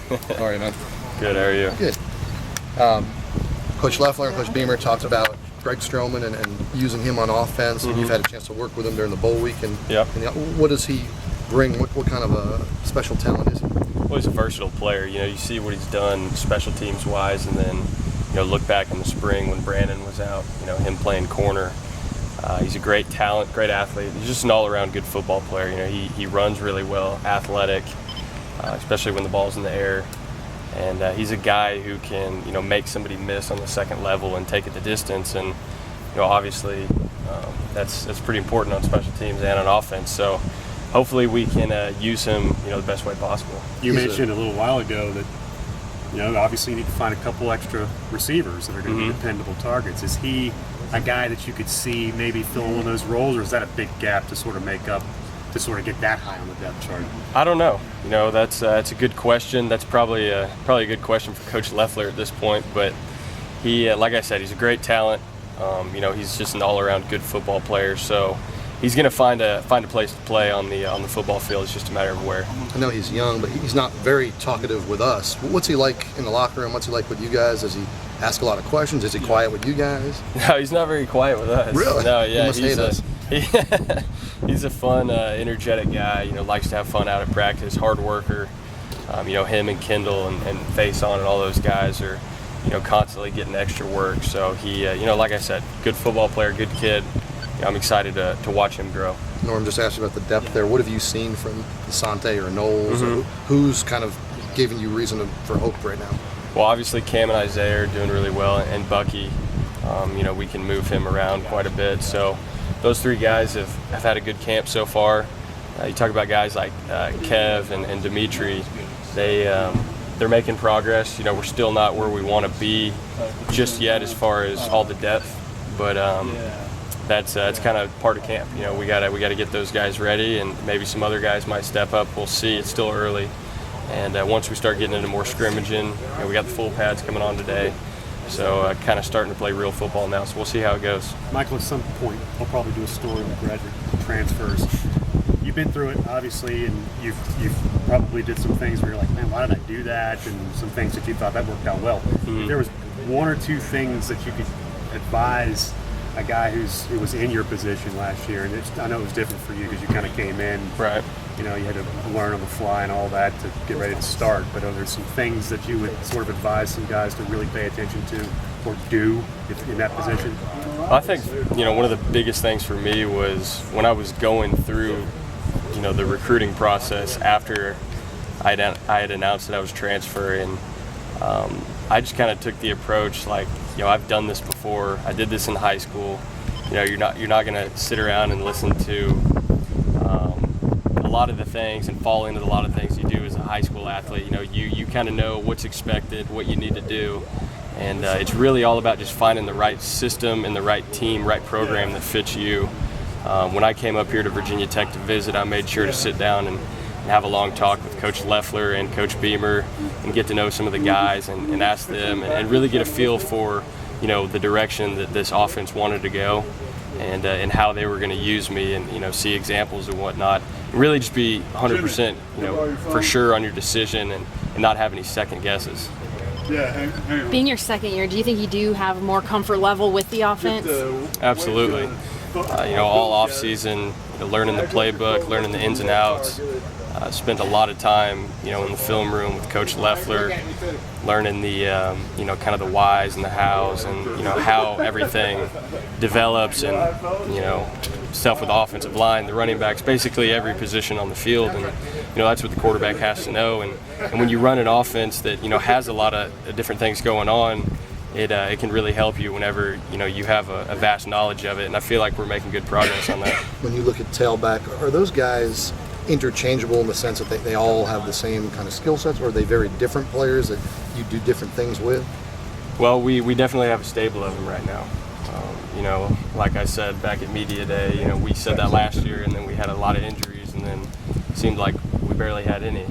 How are you, man? Good, how are you? Good. Coach Loeffler and Coach Beamer talked about Greg Stroman and using him on offense. And you've had a chance to work with him during the bowl week. And what does he bring? What kind of a special talent is he? Well, he's a versatile player. You see what he's done special teams wise, and then look back in the spring when Brandon was out. Him playing corner. He's a great talent, great athlete. He's just an all-around good football player. He runs really well, athletic, especially when the ball's in the air. And he's a guy who can, make somebody miss on the second level and take it the distance. And, obviously that's pretty important on special teams and on offense. So hopefully we can use him, the best way possible. You mentioned a little while ago that, obviously you need to find a couple extra receivers that are going to be dependable targets. Is he a guy that you could see maybe filling one of those roles, or is that a big gap to sort of make up, to sort of get that high on the depth chart? I don't know. That's a good question. That's probably a good question for Coach Loeffler at this point. But he, like I said, he's a great talent. He's just an all-around good football player. So he's going to find a place to play on the football field. It's just a matter of where. I know he's young, but he's not very talkative with us. What's he like in the locker room? What's he like with you guys? Does he ask a lot of questions? Is he quiet with you guys? No, he's not very quiet with us. Really? No, yeah. He must hate us. He's a fun, energetic guy. Likes to have fun out at practice. Hard worker. Him and Kendall and Face On and all those guys are, constantly getting extra work. So he, like I said, good football player, good kid. I'm excited to watch him grow. Norm just asked you about the depth there. What have you seen from Asante or Knowles? Or who's kind of giving you reason for hope right now? Well, obviously Cam and Isaiah are doing really well, and Bucky, we can move him around quite a bit. So those three guys have had a good camp so far. You talk about guys like Kev and Dimitri. They're making progress. We're still not where we want to be just yet as far as all the depth, but that's kind of part of camp. We gotta get those guys ready, and maybe some other guys might step up. We'll see. It's still early. And once we start getting into more scrimmaging, we got the full pads coming on today. So kind of starting to play real football now. So we'll see how it goes. Michael, at some point, I'll probably do a story with graduate transfers. You've been through it, obviously, and you've probably did some things where you're like, man, why did I do that? And some things that you thought that worked out well. If there was one or two things that you could advise a guy who was in your position last year, and I know it was different for you because you kind of came in. Right. You had to learn on the fly and all that to get ready to start. But are there some things that you would sort of advise some guys to really pay attention to or do in that position? I think, one of the biggest things for me was when I was going through, the recruiting process after I had announced that I was transferring. I just kind of took the approach like, I've done this before. I did this in high school. You're not going to sit around and listen to a lot of the things and fall into a lot of things you do as a high school athlete. You kind of know what's expected, what you need to do, and it's really all about just finding the right system and the right team, right program that fits you. When I came up here to Virginia Tech to visit, I made sure to sit down and have a long talk with Coach Loeffler and Coach Beamer and get to know some of the guys and ask them and really get a feel for, the direction that this offense wanted to go and how they were going to use me and, see examples and whatnot. And really just be 100%, for sure on your decision and not have any second guesses. Being your second year, do you think you do have more comfort level with the offense? Absolutely. All off season, learning the playbook, learning the ins and outs. Spent a lot of time, in the film room with Coach Loeffler, learning the, kind of the whys and the hows and, how everything develops and, stuff with the offensive line, the running backs, basically every position on the field. And, that's what the quarterback has to know. And when you run an offense that, has a lot of different things going on, it can really help you whenever, you have a vast knowledge of it. And I feel like we're making good progress on that. When you look at tailback, are those guys interchangeable in the sense that they all have the same kind of skill sets, or are they very different players that you do different things with? Well, we definitely have a stable of them right now. Like I said back at Media Day, we said that last year, and then we had a lot of injuries, and then it seemed like we barely had any.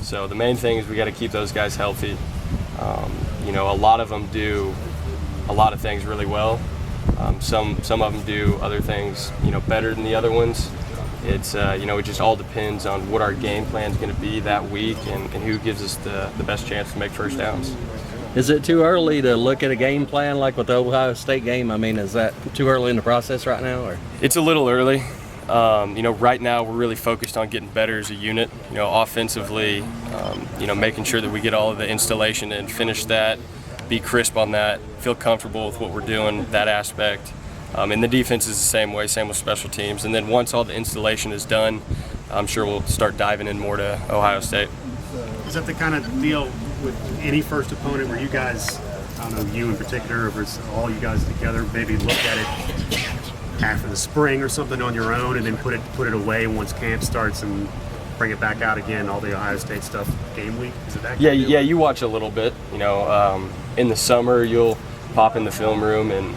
So the main thing is we got to keep those guys healthy. A lot of them do a lot of things really well. Some of them do other things, better than the other ones. It's it just all depends on what our game plan is going to be that week and who gives us the best chance to make first downs. Is it too early to look at a game plan like with the Ohio State game? I mean, is that too early in the process right now? Or? It's a little early. Right now we're really focused on getting better as a unit. Offensively, making sure that we get all of the installation and finish that, be crisp on that, feel comfortable with what we're doing, that aspect. And the defense is the same way, same with special teams. And then once all the installation is done, I'm sure we'll start diving in more to Ohio State. Is that the kind of deal with any first opponent where you guys, I don't know, you in particular, or it's all you guys together, maybe look at it after the spring or something on your own, and then put it away once camp starts and bring it back out again, all the Ohio State stuff game week? Is it that? Yeah, you watch a little bit. In the summer you'll pop in the film room and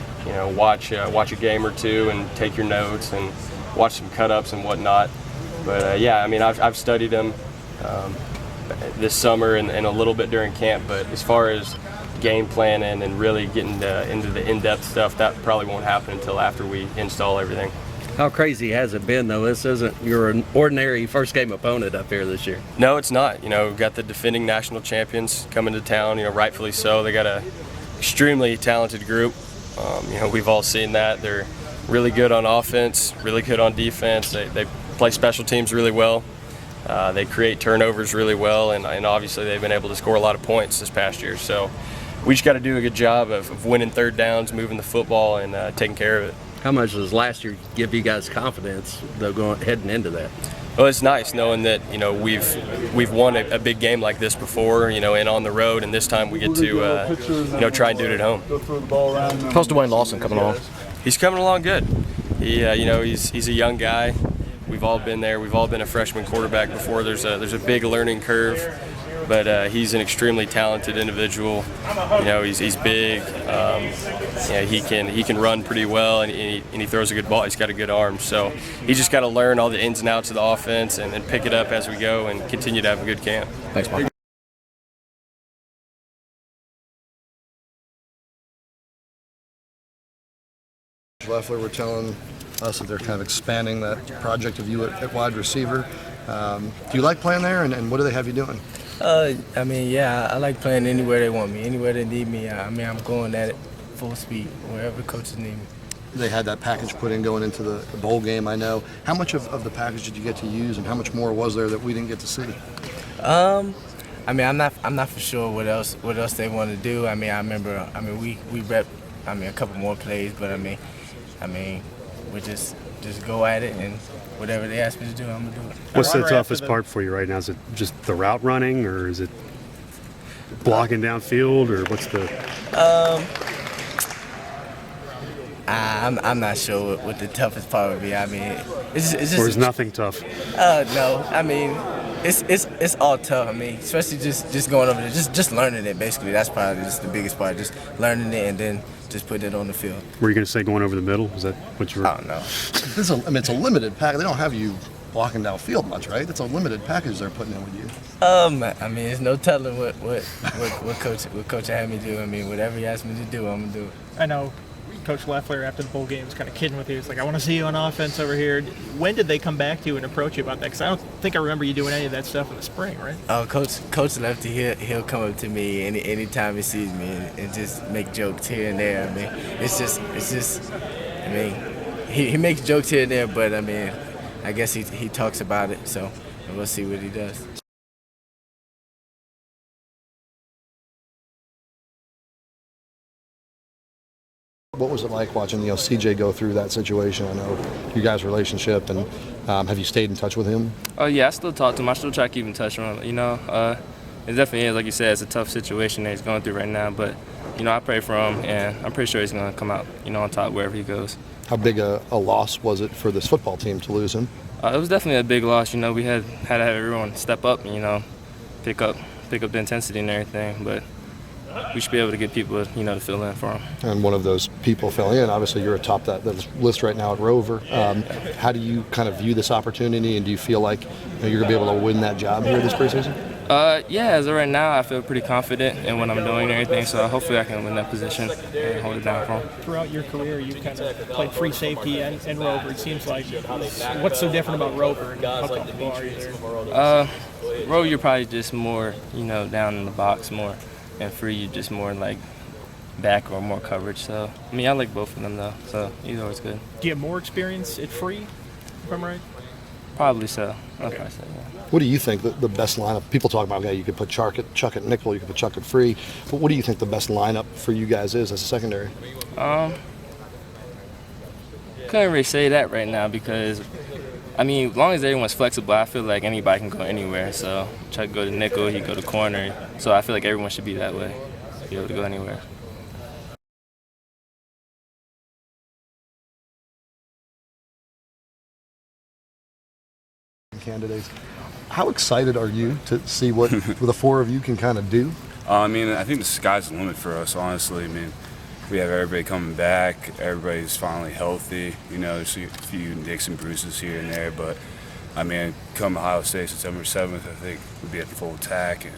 watch a game or two and take your notes and watch some cut-ups and whatnot. But I've studied them this summer and a little bit during camp. But as far as game planning and really getting into the in-depth stuff, that probably won't happen until after we install everything. How crazy has it been, though? This isn't your ordinary first game opponent up here this year. No, it's not. We've got the defending national champions coming to town, rightfully so. They got a extremely talented group. We've all seen that. They're really good on offense, really good on defense. They play special teams really well. They create turnovers really well, and obviously they've been able to score a lot of points this past year. So we just got to do a good job of winning third downs, moving the football, and taking care of it. How much does last year give you guys confidence, though, heading into that? Well, it's nice knowing that we've won a big game like this before, and on the road, and this time we get to try and do it at home. How's Dwayne Lawson coming along? He's coming along good. He's a young guy. We've all been there. We've all been a freshman quarterback before. There's a big learning curve, but he's an extremely talented individual. He's big. He can run pretty well, and he throws a good ball. He's got a good arm. So he's just got to learn all the ins and outs of the offense and pick it up as we go and continue to have a good camp. Thanks, Mike. Leffler were telling us that they're kind of expanding that project of you at wide receiver. Do you like playing there, and what do they have you doing? I like playing anywhere they want me, anywhere they need me. I'm going at it full speed, wherever coaches need me. They had that package put in going into the bowl game, I know. How much of the package did you get to use, and how much more was there that we didn't get to see? I'm not for sure what else they want to do. I remember we rep a couple more plays, but we just go at it, and whatever they ask me to do, I'm gonna do it. What's the toughest part for you right now? Is it just the route running, or is it blocking downfield, or what's the? I'm not sure what the toughest part would be. It's just. Or is nothing tough? No. It's all tough. Especially just going over there, just learning it. Basically, that's probably just the biggest part. Just learning it and then just putting it on the field. Were you going to say going over the middle? Is that what you were? I don't know. It's a limited package. They don't have you blocking downfield much, right? It's a limited package they're putting in with you. There's no telling what coach had me do. Whatever he asked me to do, I'm gonna do it. I know Coach Leffler after the bowl game was kind of kidding with you. He's like, I want to see you on offense over here. When did they come back to you and approach you about that? Because I don't think I remember you doing any of that stuff in the spring, right? Oh, Coach Lefty, he'll come up to me anytime he sees me and just make jokes here and there. He makes jokes here and there, but I guess he talks about it, so we'll see what he does. What was it like watching CJ go through that situation? I know you guys' relationship, and have you stayed in touch with him? Oh yeah, I still talk to him. I still try to keep in touch with him. It definitely is, like you said, it's a tough situation that he's going through right now. But I pray for him, and I'm pretty sure he's going to come out, on top wherever he goes. How big a loss was it for this football team to lose him? It was definitely a big loss. We had to have everyone step up, and pick up the intensity and everything. But we should be able to get people, to fill in for him. And one of those people fell in. Obviously, you're atop that list right now at Rover. How do you kind of view this opportunity, and do you feel like you're going to be able to win that job here this preseason? Yeah, as of right now, I feel pretty confident in what I'm doing and everything, so hopefully I can win that position and hold it down for him. Throughout your career, you've kind of played free safety and Rover. It seems like, what's so different about Rover and how comfortable are you there? Rover, you're probably just more, down in the box more, and free, you're just more like back or more coverage. So, I mean, I like both of them though, so either or is good. Do you have more experience at free, if I'm right? Probably so. I'd probably say, yeah. What do you think the best lineup? People talk about, okay, you could put Chuck at nickel, you could put Chuck at free. But what do you think the best lineup for you guys is as a secondary? Couldn't really say that right now because, I mean, as long as everyone's flexible, I feel like anybody can go anywhere. So Chuck can go to nickel, he can go to corner. So I feel like everyone should be that way, be able to go anywhere. Candidates. How excited are you to see what the four of you can kind of do? I mean, I think the sky's the limit for us, honestly. I mean, we have everybody coming back. Everybody's finally healthy. There's a few nicks and bruises here and there, but I mean, come Ohio State September 7th, I think we'll be at full attack, and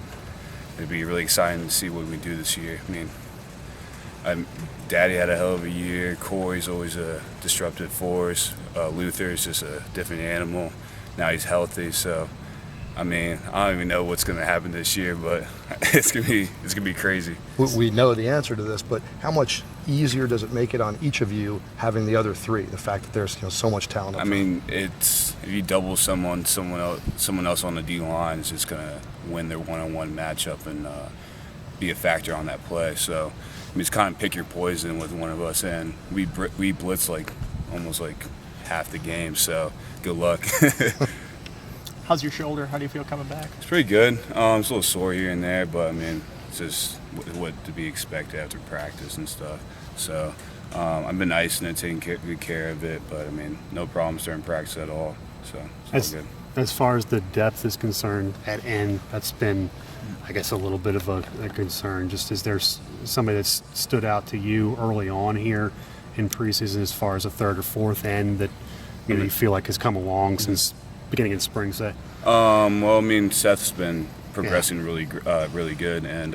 it'd be really exciting to see what we do this year. I mean, Daddy had a hell of a year. Corey's always a disruptive force. Luther's just a different animal. Now he's healthy, so I mean, I don't even know what's going to happen this year, but it's gonna be crazy. We know the answer to this, but how much easier does it make it on each of you having the other three? The fact that there's so much talent. I mean, it's if you double someone else on the D line is just going to win their one-on-one matchup and be a factor on that play. So I mean, it's kind of pick your poison with one of us, and we blitz almost half the game. So good luck. How's your shoulder? How do you feel coming back? It's pretty good. It's a little sore here and there, but I mean, it's just what to be expected after practice and stuff. So I've been icing it, taking good care of it, but I mean, no problems during practice at all. So it's all good. As far as the depth is concerned at end, that's been, I guess, a little bit of a concern. Just is there somebody that's stood out to you early on here in preseason as far as a third or fourth end that you feel like has come along since beginning of the spring, say? Well, I mean, Seth's been progressing really good, and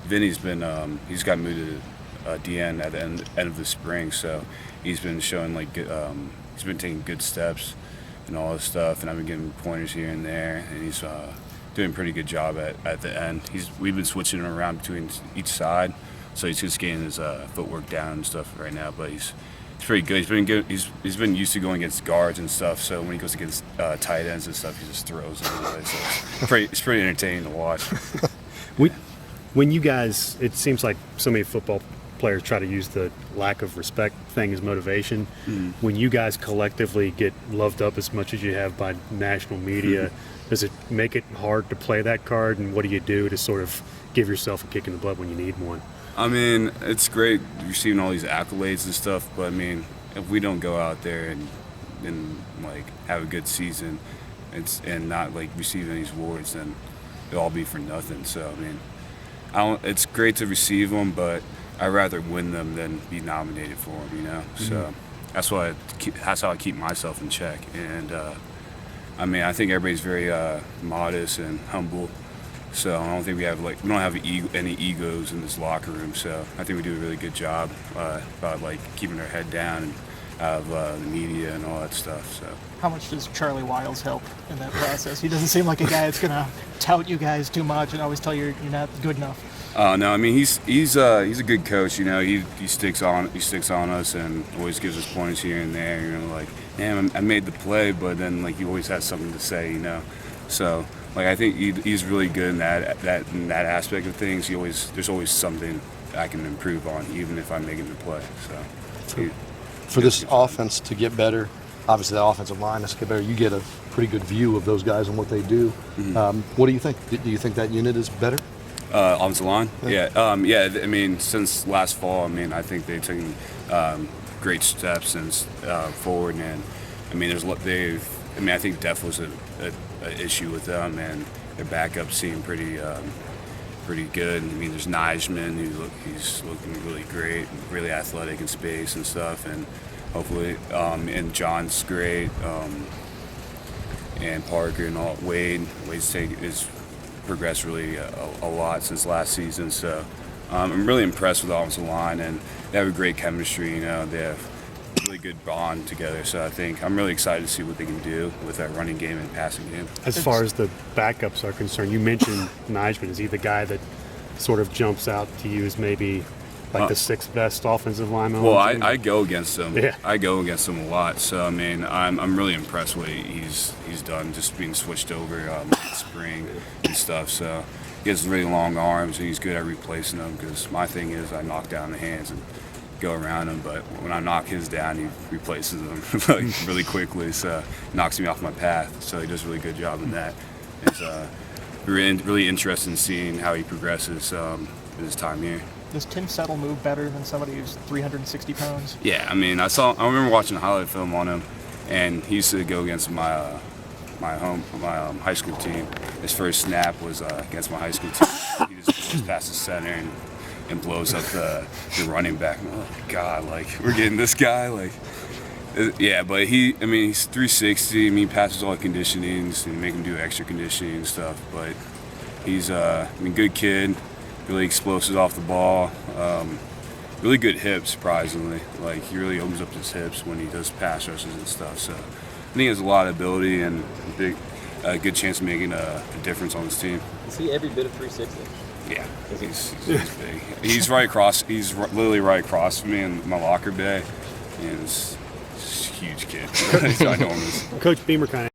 Vinny's been he's got moved to DN at the end of the spring, so he's been showing he's been taking good steps and all this stuff, and I've been giving pointers here and there, and he's doing a pretty good job at the end. We've been switching him around between each side, so he's just getting his footwork down and stuff right now, but he's pretty good. He's been good. He's been used to going against guards and stuff. So when he goes against tight ends and stuff, he just throws them away. So it's pretty entertaining to watch. When you guys, it seems like so many football players try to use the lack of respect thing as motivation. Mm-hmm. When you guys collectively get loved up as much as you have by national media, does it make it hard to play that card? And what do you do to sort of give yourself a kick in the butt when you need one? I mean, it's great receiving all these accolades and stuff, but I mean, if we don't go out there and have a good season and not receive any awards, then it'll all be for nothing. So I mean, it's great to receive them, but I'd rather win them than be nominated for them. Mm-hmm. So that's how I keep myself in check. And I mean, I think everybody's very modest and humble. So I don't think we don't have any egos in this locker room. So I think we do a really good job about keeping our head down and out of the media and all that stuff. So how much does Charlie Wiles help in that process? He doesn't seem like a guy that's gonna tout you guys too much and always tell you you're not good enough. No, I mean he's a good coach. He sticks on us and always gives us points here and there. Man, I made the play, but then he always has something to say. So. I think he's really good in that aspect of things. There's always something I can improve on, even if I'm making the play. So, for this offense to get better, obviously the offensive line has to get better. You get a pretty good view of those guys and what they do. Mm-hmm. What do you think? Do you think that unit is better? Offensive line? Yeah. I mean, since last fall, I think they've taken great steps since forward, and I mean, I think depth was an issue with them, and their backups seem pretty good. I mean, there's Nijman, he's looking really great, really athletic in space and stuff, and hopefully, and John's great. and Parker and all Wade. Wade's is progressed really a lot since last season. So I'm really impressed with the offensive line, and they have a great chemistry. They have a really good bond together. So I think I'm really excited to see what they can do with that running game and passing game. As far as the backups are concerned, you mentioned Nijman. Is he the guy that sort of jumps out to you as maybe like the sixth best offensive lineman? Well, I go against him. Yeah. I go against him a lot. So I mean, I'm really impressed with what he's done, just being switched over in spring and stuff. So he has really long arms, and he's good at replacing them. Because my thing is, I knock down the hands and go around him, but when I knock his down, he replaces them like really quickly. So knocks me off my path. So he does a really good job in that. It's really interesting seeing how he progresses in his time here. Does Tim Settle move better than somebody who's 360 pounds? Yeah, I mean, I remember watching a highlight film on him, and he used to go against my high school team. His first snap was against my high school team. He just goes past the center and blows up the running back. Oh God, like we're getting this guy, like. Yeah, but he's 360. I mean, he passes all the conditionings and make him do extra conditioning and stuff. But he's good kid, really explosive off the ball, really good hips, surprisingly. Like he really opens up his hips when he does pass rushes and stuff. So I think he has a lot of ability and a good chance of making a difference on this team. Is he every bit of 360? Yeah, he's big. He's right across. He's literally right across from me in my locker bay, and he's a huge kid. He's enormous. Coach Beamer kind of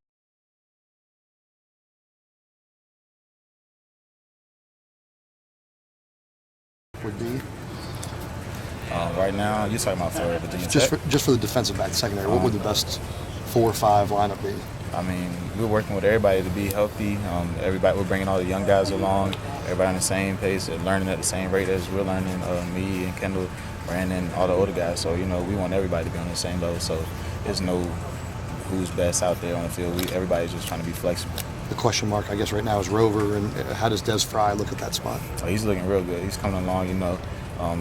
Would be right now, you're talking about for Virginia just Tech? for the defensive back secondary. What would the best 4 or 5 lineup be? I mean, we're working with everybody to be healthy. We're bringing all the young guys along. Everybody on the same pace, learning at the same rate as we're learning. Me and Kendall, Brandon, all the older guys. So we want everybody to be on the same level. So there's no who's best out there on the field. Everybody's just trying to be flexible. The question mark, I guess, right now is Rover, and how does Des Fry look at that spot? Oh, he's looking real good. He's coming along.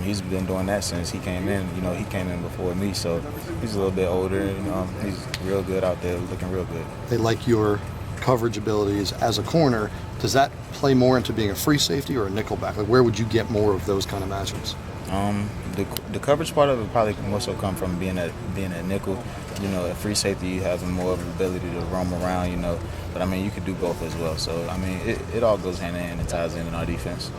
He's been doing that since he came in. He came in before me, so he's a little bit older. And, he's real good out there, looking real good. They like your coverage abilities as a corner. Does that play more into being a free safety or a nickel back? Like, where would you get more of those kind of matchups? The coverage part of it probably more so come from being a nickel. A free safety, you have more of an ability to roam around. But you could do both as well. So it all goes hand in hand and ties in our defense.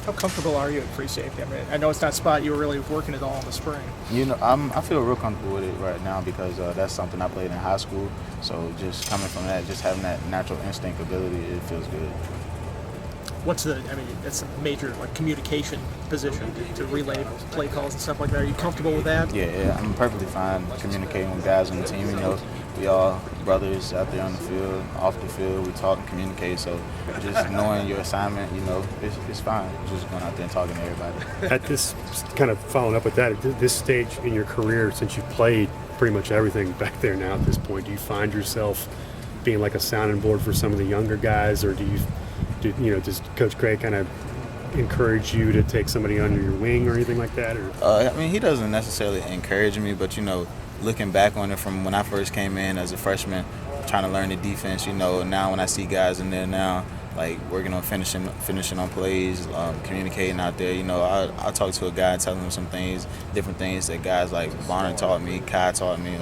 How comfortable are you at free safety? I know it's not a spot you were really working at all in the spring. I feel real comfortable with it right now because that's something I played in high school. So just coming from that, just having that natural instinct ability, it feels good. It's a major communication position to relay play calls and stuff like that. Are you comfortable with that? Yeah, I'm perfectly fine communicating with guys on the team. We all brothers out there on the field, off the field. We talk and communicate. So just knowing your assignment, it's fine. Just going out there and talking to everybody. at this, kind of following up with that, at this stage in your career, since you've played pretty much everything back there now at this point, do you find yourself being like a sounding board for some of the younger guys, or does Coach Craig kind of encourage you to take somebody under your wing or anything like that? Or he doesn't necessarily encourage me, but looking back on it from when I first came in as a freshman, trying to learn the defense, now when I see guys in there now, like working on finishing on plays, communicating out there, I'll talk to a guy and tell him some things, different things that guys like Bonner taught me, Kai taught me,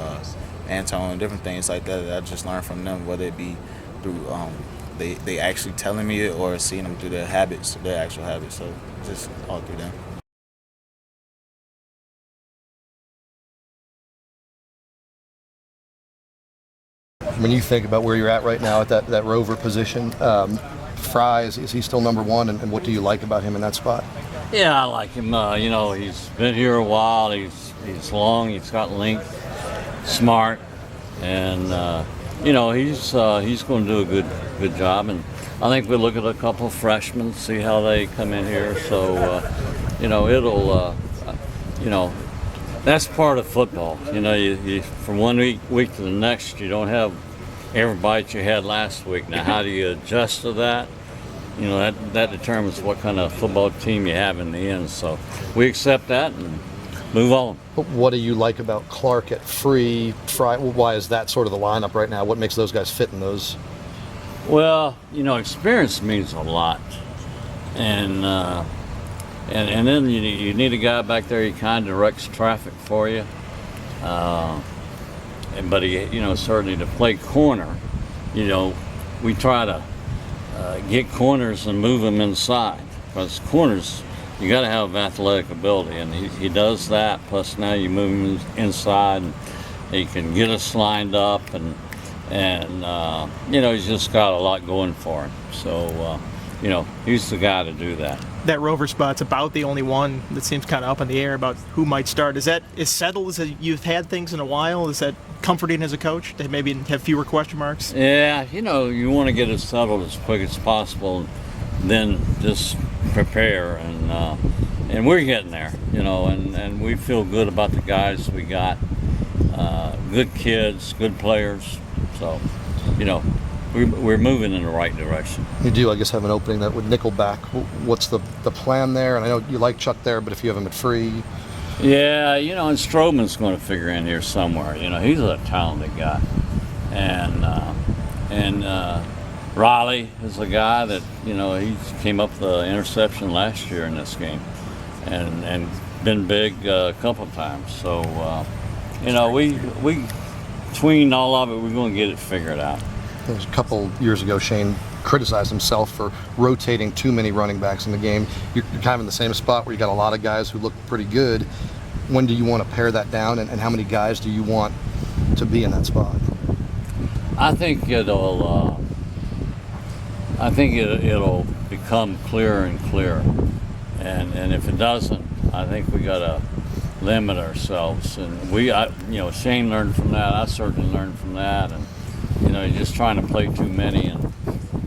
Antone, different things like that I just learned from them, whether it be through they actually telling me it or seeing them through their actual habits. So just all through them. When you think about where you're at right now at that Rover position, Fry, is he still number one, and what do you like about him in that spot? Yeah, I like him. He's been here a while. He's long. He's got length. Smart, and he's going to do a good job. And I think we'll look at a couple of freshmen, see how they come in here. So that's part of football. You from one week to the next, you don't have every bite you had last week. Now, how do you adjust to that? That determines what kind of football team you have in the end. So we accept that and move on. What do you like about Clark at Fry? Why is that sort of the lineup right now? What makes those guys fit in those Well, experience means a lot, and then you need a guy back there. He kind of directs traffic for you, but he, certainly to play corner, we try to get corners and move them inside, because corners, you got to have athletic ability, and he does that. Plus now you move him inside, and he can get us lined up, and he's just got a lot going for him. So he's the guy to do that. That Rover spot's about the only one that seems kind of up in the air about who might start. Is settled? Is that you've had things in a while? Is that comforting as a coach to maybe have fewer question marks? Yeah, you want to get it settled as quick as possible, then just prepare, and we're getting there, and we feel good about the guys we got. Good kids, good players, so we're moving in the right direction. You do, I guess, have an opening that would nickel back. What's the plan there? And I know you like Chuck there, but if you have him at free. Yeah, and Stroman's going to figure in here somewhere. He's a talented guy, and Riley is a guy that he came up with the interception last year in this game, and been big a couple of times. So we between all of it, we're going to get it figured out. There's a couple years ago, Shane criticized himself for rotating too many running backs in the game. You're kind of in the same spot where you got a lot of guys who look pretty good. When do you want to pare that down, and how many guys do you want to be in that spot? I think it'll become clearer and clearer, and if it doesn't, I think we got to limit ourselves. And Shane learned from that. I certainly learned from that, and you're just trying to play too many, and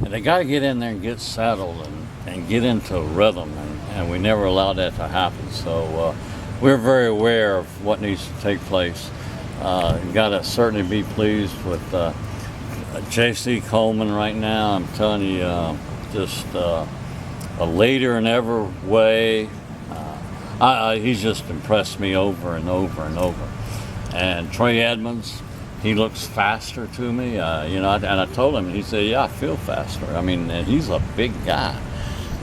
they got to get in there and get settled and get into a rhythm, and we never allowed that to happen. So we're very aware of what needs to take place. You got to certainly be pleased with J.C. Coleman right now. I'm telling you, just a later in every way. He's just impressed me over and over and over. And Trey Edmonds, he looks faster to me, and I told him, he said, yeah, I feel faster. And he's a big guy.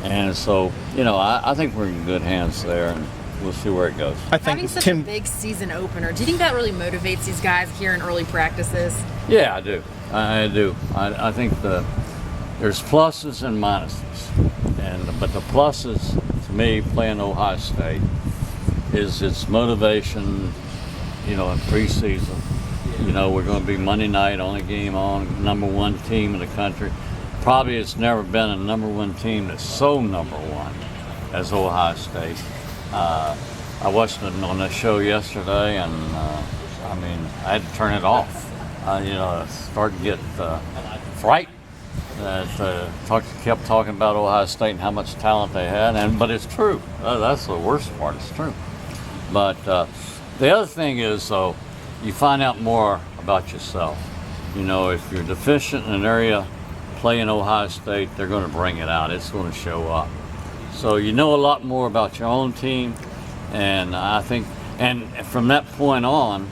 And so, I think we're in good hands there, and we'll see where it goes. I think having such a big season opener, do you think that really motivates these guys here in early practices? Yeah, I do. I do. I think there's pluses and minuses. But the pluses, to me, playing Ohio State, is its motivation, in preseason. We're going to be Monday night, only game on, #1 team in the country. Probably it's never been a #1 team that's so #1 as Ohio State. I watched it on the show yesterday, and I had to turn it off. Started to get frightened. Kept talking about Ohio State and how much talent they had, but it's true. That's the worst part. It's true. But the other thing is, though, you find out more about yourself. If you're deficient in an area, playing Ohio State, they're going to bring it out. It's going to show up. So you know a lot more about your own team, and I think, and from that point on,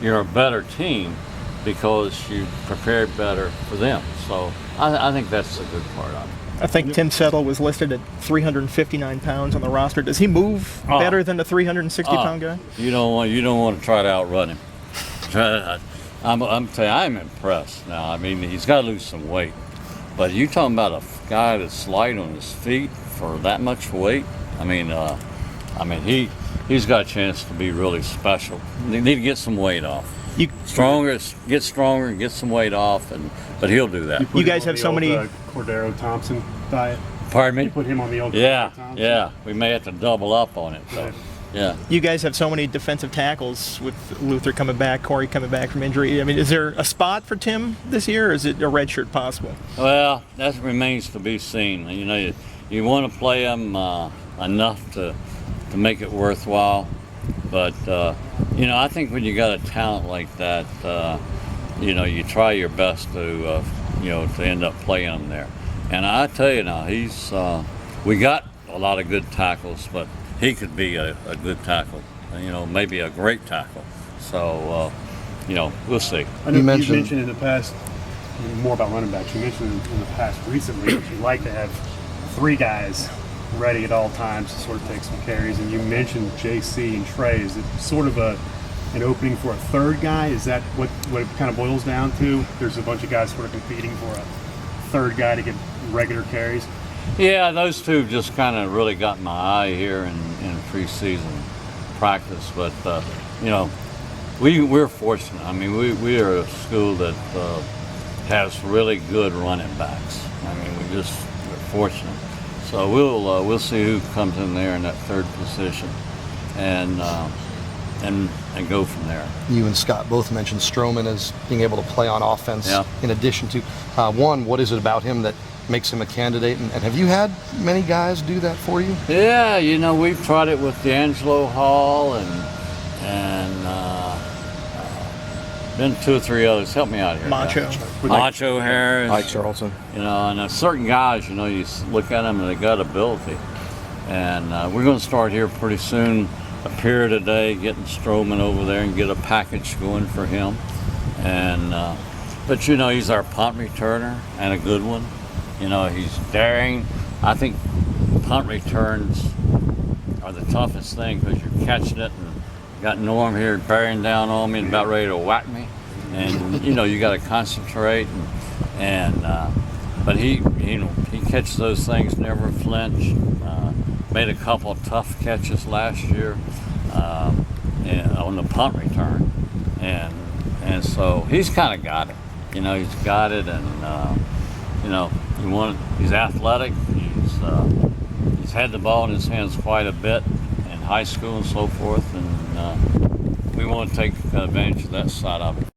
you're a better team because you prepared better for them. So I think that's the good part of it. I think Tim Settle was listed at 359 pounds on the roster. Does he move better than the 360-pound guy? You don't want to try to outrun him. I'm telling you, I'm impressed now. He's got to lose some weight, but you talking about a guy that's light on his feet for that much weight? He's got a chance to be really special. They need to get some weight off. Get stronger, and get some weight off, but he'll do that. You guys have so many Cordero Thompson diet. Pardon me? You put him on the old Thompson. Yeah. We may have to double up on it. So, yeah. You guys have so many defensive tackles with Luther coming back, Corey coming back from injury. Is there a spot for Tim this year, or is it a red shirt possible? Well, that remains to be seen. You want to play him enough to make it worthwhile. But, I think when you got a talent like that, you try your best to end up playing him there. And I tell you now, we got a lot of good tackles, but he could be a good tackle, maybe a great tackle. So, we'll see. I know you mentioned in the past, more about running backs. You mentioned in the past recently that you like to have 3 guys ready at all times to sort of take some carries, and you mentioned JC and Trey. Is it sort of an opening for a 3rd guy? Is that what it kind of boils down to? There's a bunch of guys sort of competing for a 3rd guy to get regular carries? Yeah, those two just kind of really got my eye here in preseason practice. But, we're fortunate. I mean, we are a school that has really good running backs. I mean, we're fortunate. So we'll see who comes in there in that 3rd position and go from there. You and Scott both mentioned Stroman as being able to play on offense. Yeah. In addition to, one, what is it about him that makes him a candidate? And have you had many guys do that for you? Yeah, we've tried it with D'Angelo Hall and been 2 or 3 others. Help me out here. Macho Harris. Mike Charlton. And certain guys, you look at them and they got ability. And we're going to start here pretty soon. Appear today, getting Stroman over there and get a package going for him. And but he's our punt returner and a good one. He's daring. I think punt returns are the toughest thing because you're catching it and got Norm here bearing down on me and about ready to whack me. And you got to concentrate but he catches those things, never flinch. Made a couple of tough catches last year on the punt return, and so he's kind of got it. He's got it, and he's athletic. He's had the ball in his hands quite a bit in high school and so forth, and we want to take advantage of that side of it.